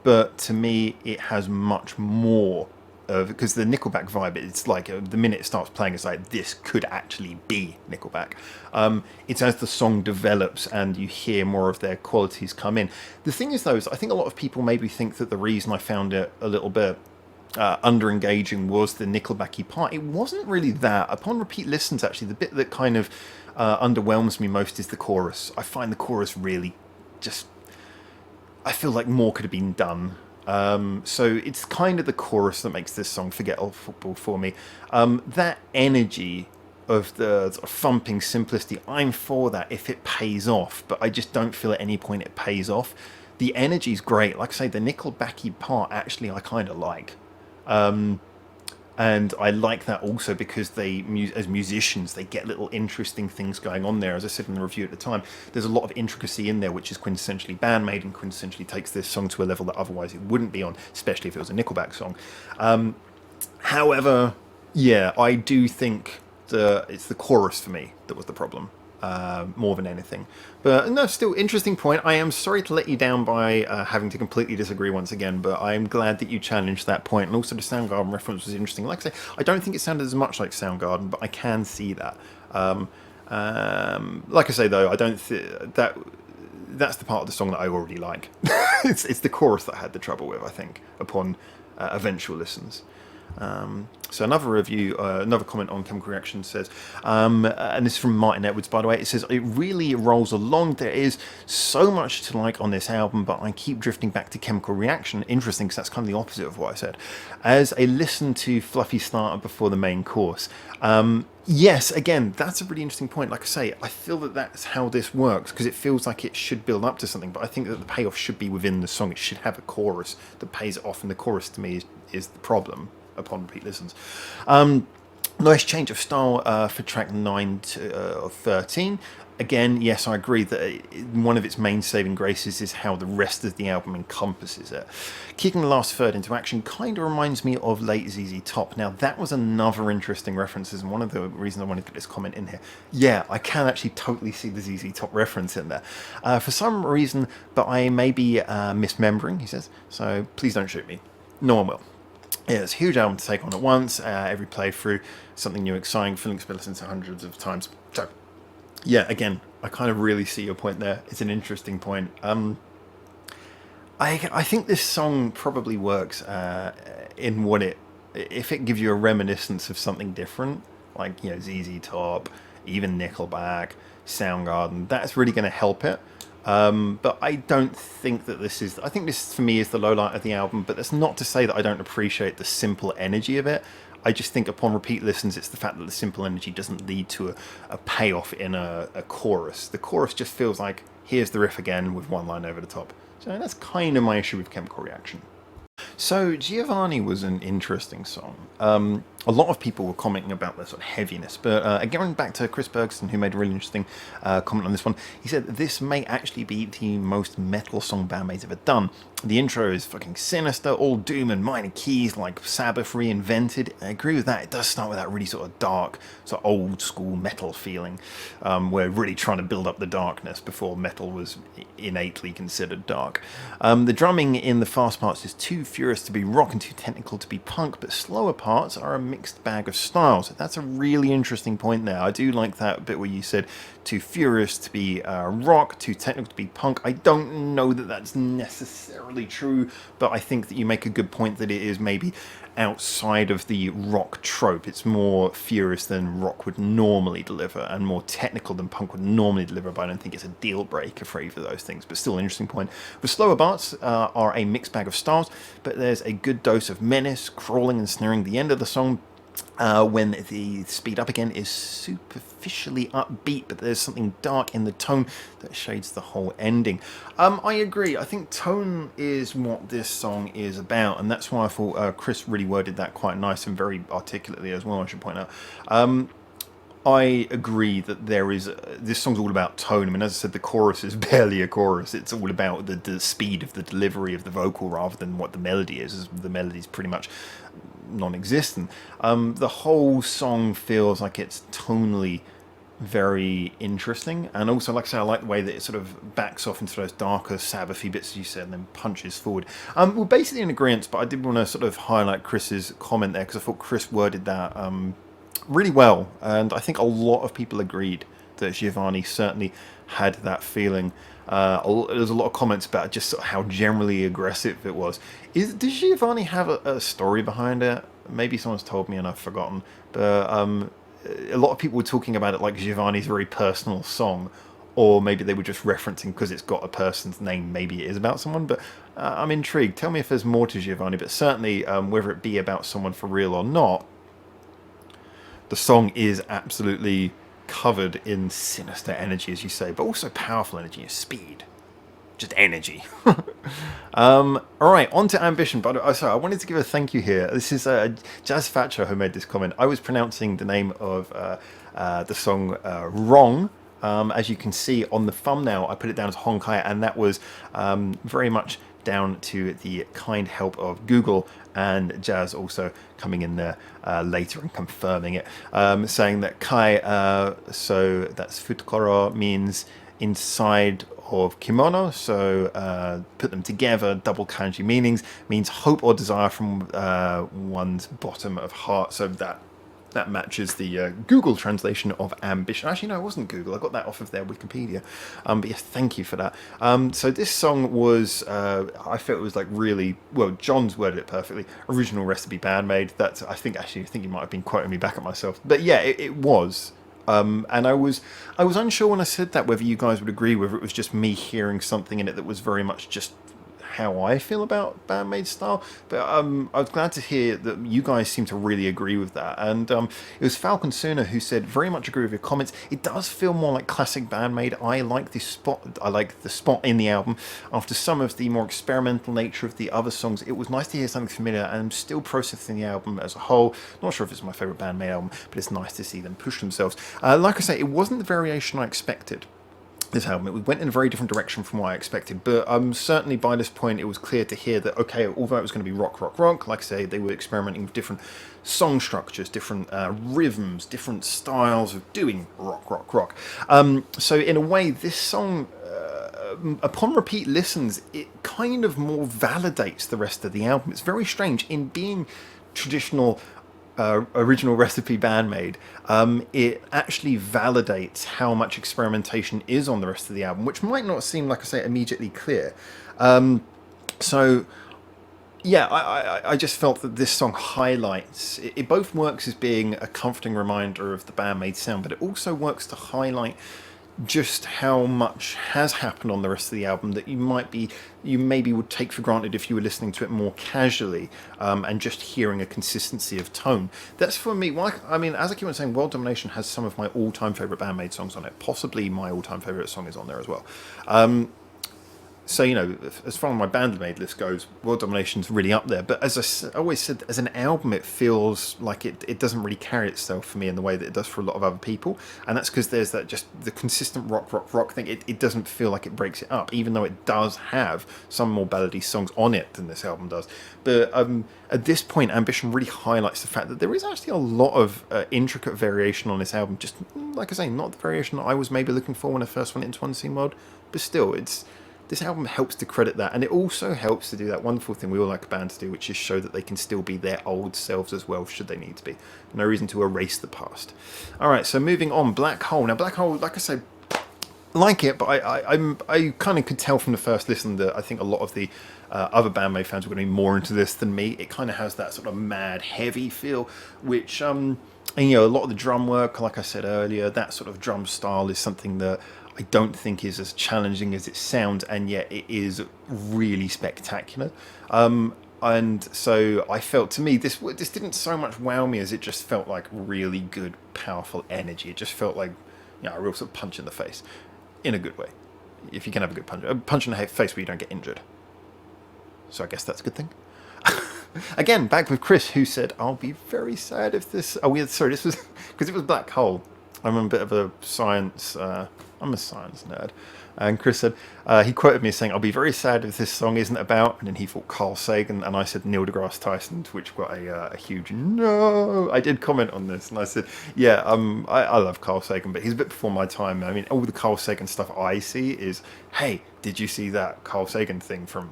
But to me, it has much more of, because the Nickelback vibe, it's like the minute it starts playing, it's like, this could actually be Nickelback. It's as the song develops and you hear more of their qualities come in. The thing is, though, is I think a lot of people maybe think that the reason I found it a little bit under-engaging was the Nickelbacky part. It wasn't really that. Upon repeat listens, actually, the bit that kind of underwhelms me most is the chorus. I find the chorus really just... I feel like more could have been done. So it's kind of the chorus that makes this song forget old football for me. That energy of the sort of thumping simplicity, I'm for that if it pays off, but I just don't feel at any point it pays off. The energy's great. Like I say, the Nickelbacky part, actually, I kind of like. And I like that also because they, as musicians, they get little interesting things going on there. As I said in the review at the time, there's a lot of intricacy in there, which is quintessentially BAND-MAID and quintessentially takes this song to a level that otherwise it wouldn't be on, especially if it was a Nickelback song. However, I do think it's the chorus for me that was the problem. More than anything. But no, still, interesting point. I am sorry to let you down by having to completely disagree once again, but I am glad that you challenged that point. And also the Soundgarden reference was interesting. Like I say, I don't think it sounded as much like Soundgarden, but I can see that. Like I say, though, I don't that's the part of the song that I already like. It's the chorus that I had the trouble with, I think, upon eventual listens. So another review, another comment on Chemical Reaction says, and this is from Martin Edwards, by the way, it says, it really rolls along. There is so much to like on this album, but I keep drifting back to Chemical Reaction. Interesting, because that's kind of the opposite of what I said. As a listen to Fluffy Starter before the main course. Yes, again, that's a really interesting point. Like I say, I feel that that's how this works, because it feels like it should build up to something, but I think that the payoff should be within the song. It should have a chorus that pays it off, and the chorus to me is the problem upon repeat listens. Nice change of style for track 9 of 13. Again, yes, I agree that one of its main saving graces is how the rest of the album encompasses it. Kicking the last third into action kind of reminds me of late ZZ Top. Now, that was another interesting reference, and one of the reasons I wanted to get this comment in here. Yeah, I can actually totally see the ZZ Top reference in there. For some reason, but I may be misremembering, he says, so please don't shoot me. No one will. Yeah, it's a huge album to take on at once. Every playthrough, something new, exciting, feeling to be listened to hundreds of times. So, yeah, again, I kind of really see your point there. It's an interesting point. I think this song probably works in what if it gives you a reminiscence of something different, like, you know, ZZ Top, even Nickelback, Soundgarden. That's really going to help it. But I don't think that this is... I think this, for me, is the low light of the album, but that's not to say that I don't appreciate the simple energy of it. I just think upon repeat listens, it's the fact that the simple energy doesn't lead to a payoff in a chorus. The chorus just feels like, here's the riff again with one line over the top. So that's kind of my issue with Chemical Reaction. So Giovanni was an interesting song. A lot of people were commenting about the sort of heaviness, but again, back to Chris Bergson, who made a really interesting comment on this one. He said, this may actually be the most metal song BAND-MAID's ever done. The intro is fucking sinister, all doom and minor keys like Sabbath reinvented. I agree with that. It does start with that really sort of dark, sort of old school metal feeling. We're really trying to build up the darkness before metal was innately considered dark. The drumming in the fast parts is too furious to be rock and too technical to be punk, but slower parts are a mixed bag of styles. That's a really interesting point there. I do like that bit where you said too furious to be rock, too technical to be punk. I don't know that that's necessarily true, but I think that you make a good point that it is maybe outside of the rock trope. It's more furious than rock would normally deliver and more technical than punk would normally deliver, but I don't think it's a deal breaker for either of those things. But still an interesting point. The slower parts are a mixed bag of styles, but there's a good dose of menace, crawling and sneering. The end of the song, when the speed up again, is superficially upbeat, but there's something dark in the tone that shades the whole ending. I agree. I think tone is what this song is about, and that's why I thought Chris really worded that quite nice and very articulately as well, I should point out. I agree that there is... this song's all about tone. I mean, as I said, the chorus is barely a chorus. It's all about the speed of the delivery of the vocal rather than what the melody is. The melody's pretty much non-existent. The whole song feels like it's tonally very interesting, and also, like I say, I like the way that it sort of backs off into those darker Sabbathy bits, as you said, and then punches forward. We're basically in agreement, but I did want to sort of highlight Chris's comment there, because I thought Chris worded that really well, and I think a lot of people agreed that Giovanni certainly had that feeling. There's a lot of comments about just sort of how generally aggressive it was. Does Giovanni have a story behind it? Maybe someone's told me and I've forgotten, but a lot of people were talking about it like Giovanni's very personal song, or maybe they were just referencing because it's got a person's name, maybe it is about someone, but I'm intrigued. Tell me if there's more to Giovanni, but certainly whether it be about someone for real or not, the song is absolutely covered in sinister energy, as you say, but also powerful energy and speed. Just energy. Alright, on to Ambition. But sorry, I wanted to give a thank you here. This is Jazz Thatcher who made this comment. I was pronouncing the name of the song wrong. As you can see on the thumbnail, I put it down as Honkai, and that was very much down to the kind help of Google, and Jazz also coming in there later and confirming it, saying that Kai, so that's Futukoro, means inside of kimono, so put them together, double kanji meanings, means hope or desire from one's bottom of heart, so that matches the Google translation of ambition. Actually, no, it wasn't Google. I got that off of their Wikipedia. But yes, thank you for that. So this song was, I felt it was like really, well, John's worded it perfectly. Original recipe BAND-MAID. That's, I think he might have been quoting me back at myself. But yeah, it was. And I was unsure when I said that whether you guys would agree, whether it was just me hearing something in it that was very much just how I feel about BAND-MAID style, but I was glad to hear that you guys seem to really agree with that. And it was Falcon Sooner who said, very much agree with your comments. It does feel more like classic BAND-MAID. I like the spot in the album. After some of the more experimental nature of the other songs, it was nice to hear something familiar, and I'm still processing the album as a whole. Not sure if it's my favourite BAND-MAID album, but it's nice to see them push themselves. Like I say, it wasn't the variation I expected. This album, it went in a very different direction from what I expected, but certainly by this point it was clear to hear that, okay, although it was going to be rock, like I say, they were experimenting with different song structures, different rhythms, different styles of doing rock. So in a way, this song, upon repeat listens, it kind of more validates the rest of the album. It's very strange in being traditional original recipe BAND-MAID. It actually validates how much experimentation is on the rest of the album, which might not seem, like I say, immediately clear. So yeah, I just felt that this song highlights, it both works as being a comforting reminder of the BAND-MAID sound, but it also works to highlight just how much has happened on the rest of the album that you maybe would take for granted if you were listening to it more casually, and just hearing a consistency of tone. That's for me. I mean, as I keep on saying, World Domination has some of my all-time favourite BAND-MAID songs on it. Possibly my all-time favourite song is on there as well. So, you know, as far as my BAND-MAID list goes, World Domination's really up there. But as I always said, as an album, it feels like it doesn't really carry itself for me in the way that it does for a lot of other people. And that's because there's that just the consistent rock thing. It doesn't feel like it breaks it up, even though it does have some more ballady songs on it than this album does. But at this point, Ambition really highlights the fact that there is actually a lot of intricate variation on this album. Just, like I say, not the variation that I was maybe looking for when I first went into Unseen World. But still, this album helps to credit that, and it also helps to do that wonderful thing we all like a band to do, which is show that they can still be their old selves as well, should they need to be. No reason to erase the past. Alright, so moving on, Black Hole. Now, Black Hole, like I said, like it, but I kind of could tell from the first listen that I think a lot of the other BAND-MAID fans were going to be more into this than me. It kind of has that sort of mad, heavy feel, which, and, you know, a lot of the drum work, like I said earlier, that sort of drum style is something that I don't think is as challenging as it sounds, and yet it is really spectacular. And so I felt, to me, this didn't so much wow me as it just felt like really good, powerful energy. It just felt like, you know, a real sort of punch in the face, in a good way. If you can have a punch in the face where you don't get injured. So I guess that's a good thing. Again, back with Chris, who said, "I'll be very sad if this." Oh, yeah, sorry, this was because it was Black Hole. I'm a bit of a science. I'm a science nerd. And Chris said, he quoted me saying, "I'll be very sad if this song isn't about," and then he thought Carl Sagan, and I said Neil deGrasse Tyson, to which got a huge no. I did comment on this, and I said, yeah, I love Carl Sagan, but he's a bit before my time. I mean, all the Carl Sagan stuff I see is, hey, did you see that Carl Sagan thing from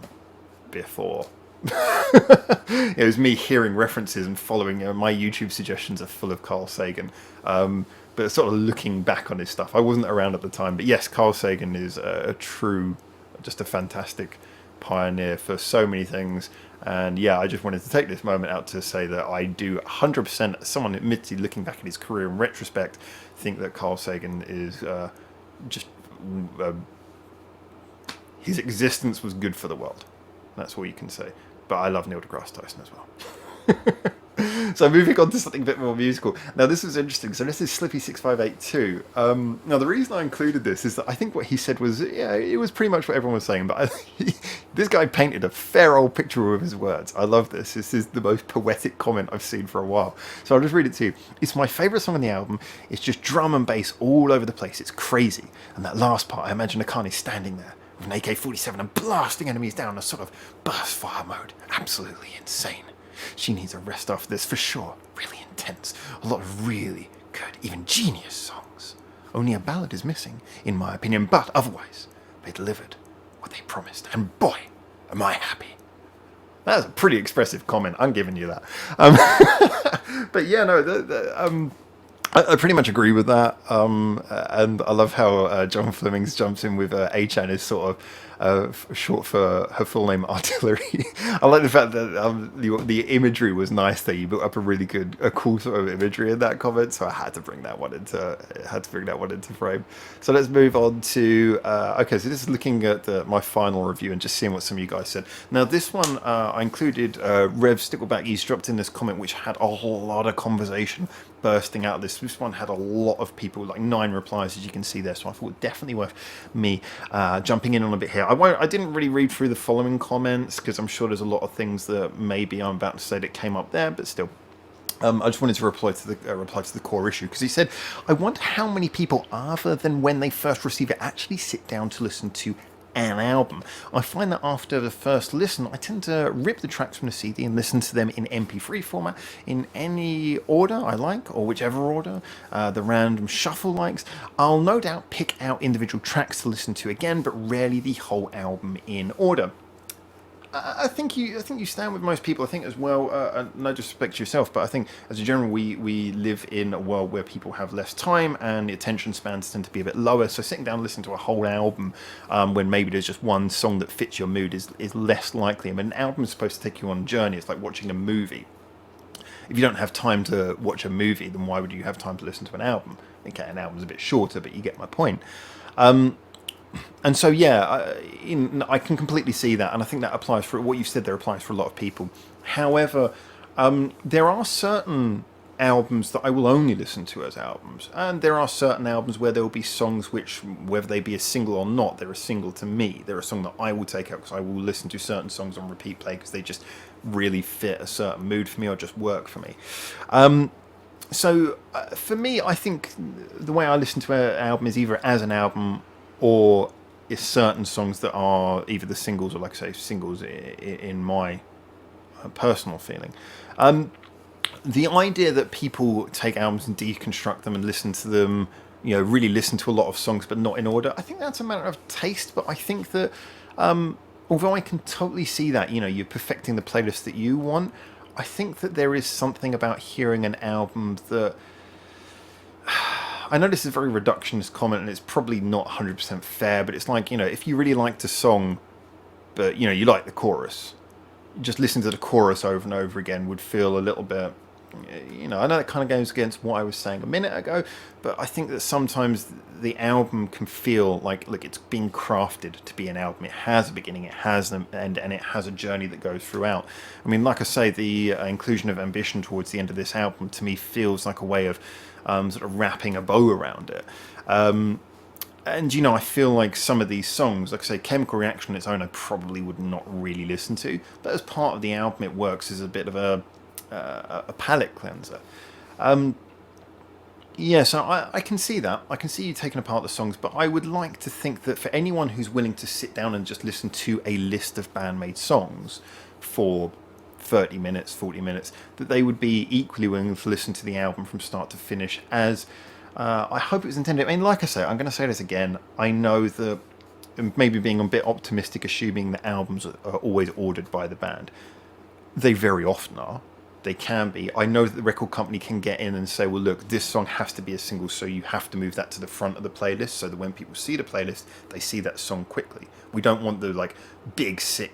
before? It was me hearing references and following. My YouTube suggestions are full of Carl Sagan. But sort of looking back on his stuff, I wasn't around at the time. But yes, Carl Sagan is a true, just a fantastic pioneer for so many things. And yeah, I just wanted to take this moment out to say that I do 100%, someone admittedly looking back at his career in retrospect, think that Carl Sagan is his existence was good for the world. That's all you can say. But I love Neil deGrasse Tyson as well. So moving on to something a bit more musical. Now this was interesting. So this is Slippy6582. Now the reason I included this is that I think what he said was, yeah, it was pretty much what everyone was saying. But this guy painted a fair old picture with his words. I love this. This is the most poetic comment I've seen for a while. So I'll just read it to you. "It's my favourite song on the album. It's just drum and bass all over the place. It's crazy. And that last part, I imagine Akane standing there with an AK-47 and blasting enemies down in a sort of burst fire mode. Absolutely insane. She needs a rest after this for sure. Really intense. A lot of really good, even genius songs. Only a ballad is missing, in my opinion, but otherwise, they delivered what they promised. And boy, am I happy." That's a pretty expressive comment. I'm giving you that. But yeah, no, I pretty much agree with that. And I love how John Flemings jumps in with A-Chan is sort short for her full name, Artillery. I like the fact that the imagery was nice there. You built up a cool sort of imagery in that comment, so I had to bring that one into frame. So let's move on to okay. So this is looking at my final review and just seeing what some of you guys said. Now this one I included Rev Stickleback. He's dropped in this comment which had a whole lot of conversation bursting out of this. This one had a lot of people, like 9 replies, as you can see there. So I thought definitely worth me jumping in on a bit here. I didn't really read through the following comments because I'm sure there's a lot of things that maybe I'm about to say that came up there, but still. I just wanted to reply to the core issue because he said, I wonder how many people, other than when they first receive it, actually sit down to listen to an album. I find that after the first listen, I tend to rip the tracks from the CD and listen to them in MP3 format in any order I like, or whichever order the random shuffle likes. I'll no doubt pick out individual tracks to listen to again, but rarely the whole album in order. I think you stand with most people. I think as well, no disrespect to yourself, but I think as a general, we live in a world where people have less time and the attention spans tend to be a bit lower. So sitting down and listening to a whole album when maybe there's just one song that fits your mood is less likely. I mean, an album is supposed to take you on a journey. It's like watching a movie. If you don't have time to watch a movie, then why would you have time to listen to an album? Okay, an album's a bit shorter, but you get my point. And so, yeah, I can completely see that, and I think that applies for what you've said there applies for a lot of people. However, there are certain albums that I will only listen to as albums, and there are certain albums where there will be songs which, whether they be a single or not, they're a single to me. They're a song that I will take out because I will listen to certain songs on repeat play because they just really fit a certain mood for me or just work for me. So for me, I think the way I listen to an album is either as an album or is certain songs that are either the singles or, like I say, singles in my personal feeling. The idea that people take albums and deconstruct them and listen to them, really listen to a lot of songs but not in order, I think that's a matter of taste. But I think that although I can totally see that, you're perfecting the playlist that you want, I think that there is something about hearing an album that... I know this is a very reductionist comment and it's probably not 100% fair, but it's like, if you really liked a song, but, you like the chorus, just listen to the chorus over and over again would feel a little bit, I know that kind of goes against what I was saying a minute ago, but I think that sometimes the album can feel like, look, it's being crafted to be an album. It has a beginning, it has an end, and it has a journey that goes throughout. I mean, like I say, the inclusion of Ambition towards the end of this album to me feels like a way of sort of wrapping a bow around it. And, I feel like some of these songs, like I say, Chemical Reaction on its own, I probably would not really listen to. But as part of the album, it works as a bit of a palate cleanser. Yeah, so I can see that. I can see you taking apart the songs, but I would like to think that for anyone who's willing to sit down and just listen to a list of band-made songs for 30 minutes, 40 minutes, that they would be equally willing to listen to the album from start to finish as I hope it was intended. I mean, like I say, I'm going to say this again. I know that maybe being a bit optimistic, assuming that albums are always ordered by the band. They very often are. They can be. I know that the record company can get in and say, well, look, this song has to be a single, so you have to move that to the front of the playlist so that when people see the playlist, they see that song quickly. We don't want the big sick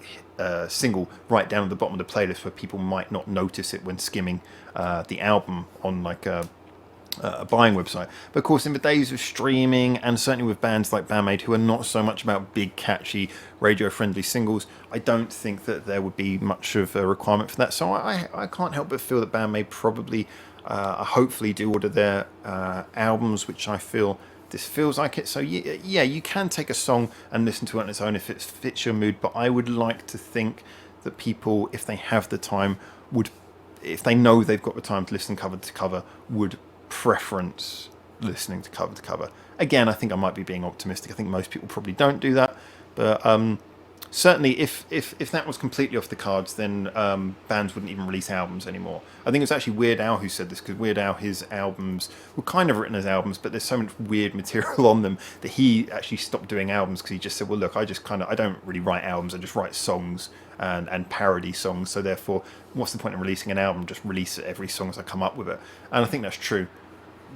single right down at the bottom of the playlist where people might not notice it when skimming the album on a buying website. But of course, in the days of streaming, and certainly with bands like BAND-MAID, who are not so much about big, catchy, radio-friendly singles, I don't think that there would be much of a requirement for that. So I can't help but feel that BAND-MAID probably, hopefully, do order their albums, which I feel this feels like it. So yeah, you can take a song and listen to it on its own if it fits your mood, but I would like to think that people, if they have the time, if they know they've got the time to listen cover to cover, would preference listening to cover. Again, I think I might be being optimistic. I think most people probably don't do that, but certainly if that was completely off the cards, then bands wouldn't even release albums anymore. I think it was actually Weird Al who said this, because Weird Al, his albums were kind of written as albums, but there's so much weird material on them that he actually stopped doing albums because he just said, well, look, I don't really write albums, I just write songs and parody songs, so therefore what's the point in releasing an album? Just release every song as I come up with it. And I think that's true.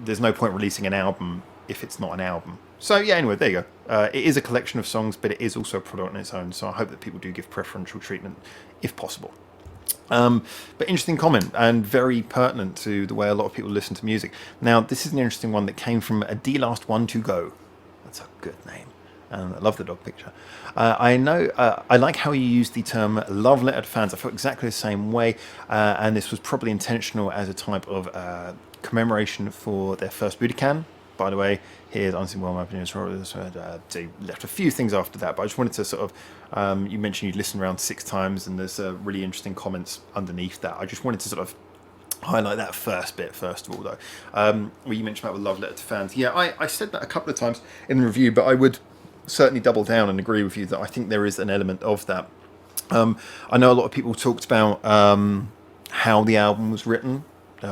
There's no point releasing an album if it's not an album. So yeah, anyway, there you go. It is a collection of songs, but it is also a product on its own. So I hope that people do give preferential treatment if possible. But interesting comment and very pertinent to the way a lot of people listen to music. Now, this is an interesting one that came from a D Last One to Go. That's a good name. And I love the dog picture. I know, I like how you use the term love letter to fans. I felt exactly the same way. And this was probably intentional as a type of commemoration for their first Budokan. By the way, here's Unseen World, my opinion. They left a few things after that, but I just wanted to sort of, you mentioned you'd listened around 6 times, and there's really interesting comments underneath that. I just wanted to sort of highlight that first bit, first of all, though, where you mentioned about the love letter to fans. Yeah, I said that a couple of times in the review, but I would certainly double down and agree with you that I think there is an element of that. I know a lot of people talked about how the album was written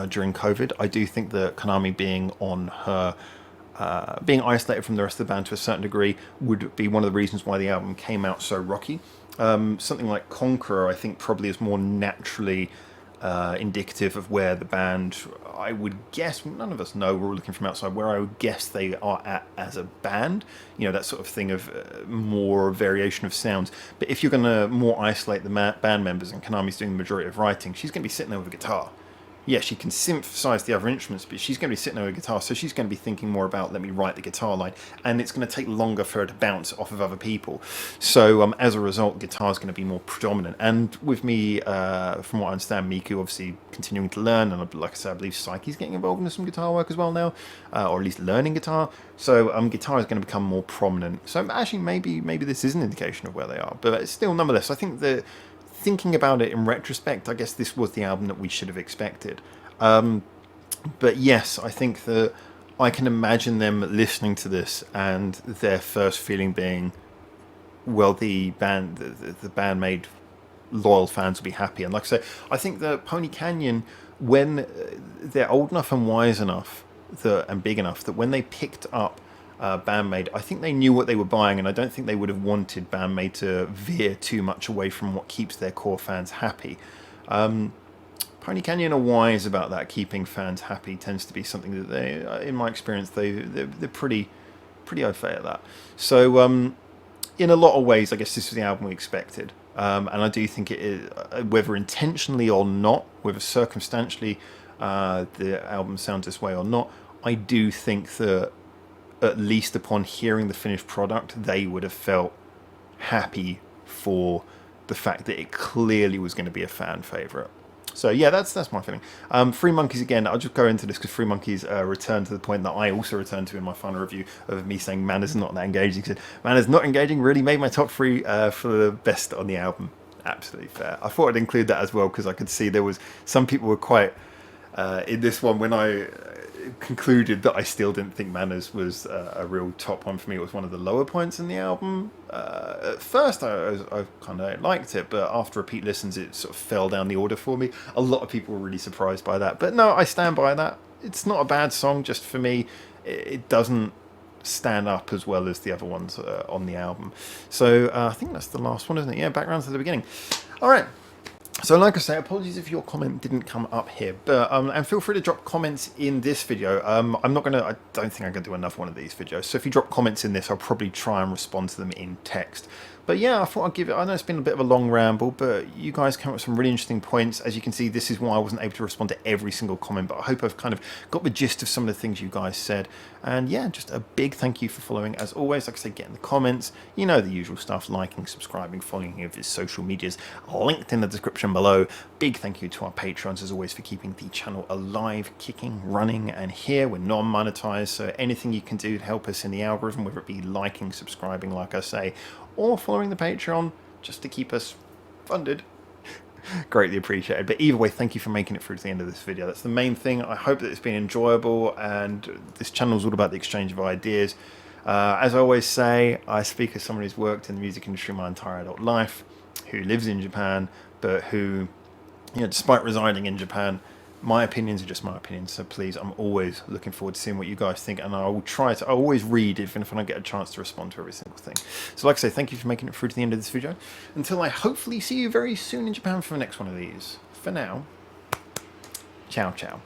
during COVID. I do think that Konami being on her being isolated from the rest of the band to a certain degree would be one of the reasons why the album came out so rocky. Something like Conqueror, I think, probably is more naturally indicative of where the band, I would guess, none of us know, we're all looking from outside, where I would guess they are at as a band. You know, that sort of thing of more variation of sounds. But if you're going to more isolate the band members, and Konami's doing the majority of writing, she's going to be sitting there with a guitar. Yeah, she can synthesize the other instruments, but she's going to be sitting there with a guitar, so she's going to be thinking more about, let me write the guitar line, and it's going to take longer for her to bounce off of other people. So as a result, guitar is going to be more predominant. And with me, from what I understand, Miku obviously continuing to learn, and like I said, I believe Psyche's getting involved in some guitar work as well now, or at least learning guitar. So guitar is going to become more prominent. So actually, maybe this is an indication of where they are, but still, nonetheless, I think that thinking about it in retrospect, I guess this was the album that we should have expected. But yes, I think that I can imagine them listening to this and their first feeling being, well, the BAND-MAID loyal fans will be happy. And like I say, I think that Pony Canyon, when they're old enough and wise enough and big enough, that when they picked up BAND-MAID, I think they knew what they were buying, and I don't think they would have wanted BAND-MAID to veer too much away from what keeps their core fans happy. Pony Canyon are wise about that. Keeping fans happy tends to be something that they, in my experience, they're pretty au fait at that. So in a lot of ways, I guess this was the album we expected, and I do think it is, whether intentionally or not, whether circumstantially the album sounds this way or not, I do think that at least upon hearing the finished product, they would have felt happy for the fact that it clearly was going to be a fan favourite. So yeah, that's my feeling. Free Monkeys, again, I'll just go into this because Free Monkeys returned to the point that I also returned to in my final review of me saying Man is not that engaging. He said, Man is not engaging really made my top 3 for the best on the album. Absolutely fair. I thought I'd include that as well because I could see there was some people were quite in this one when I concluded that I still didn't think Manners was a real top one for me. It was one of the lower points in the album. At first I kind of liked it, but after repeat listens it sort of fell down the order for me. A lot of people were really surprised by that, but no, I stand by that. It's not a bad song, just for me it doesn't stand up as well as the other ones on the album. So I think that's the last one, isn't it? Yeah, background to the beginning. Alright. So like I say, apologies if your comment didn't come up here, but and feel free to drop comments in this video. I don't think I'm gonna do another one of these videos, so if you drop comments in this, I'll probably try and respond to them in text. But yeah, I thought I'd give it, I know it's been a bit of a long ramble, but you guys came up with some really interesting points. As you can see, this is why I wasn't able to respond to every single comment, but I hope I've kind of got the gist of some of the things you guys said. And yeah, just a big thank you for following. As always, like I say, get in the comments, you know the usual stuff, liking, subscribing, following of his social medias, linked in the description below. Big thank you to our patrons, as always, for keeping the channel alive, kicking, running, and here we're non-monetized, so anything you can do to help us in the algorithm, whether it be liking, subscribing, like I say, or following the Patreon just to keep us funded, greatly appreciated. But either way, thank you for making it through to the end of this video. That's the main thing. I hope that it's been enjoyable, and this channel is all about the exchange of ideas. As I always say, I speak as someone who's worked in the music industry my entire adult life, who lives in Japan, but who, you know, despite residing in Japan, my opinions are just my opinions, so please, I'm always looking forward to seeing what you guys think, and I will try to, I always read even if I don't get a chance to respond to every single thing. So like I say, thank you for making it through to the end of this video. Until I hopefully see you very soon in Japan for the next one of these. For now, ciao ciao.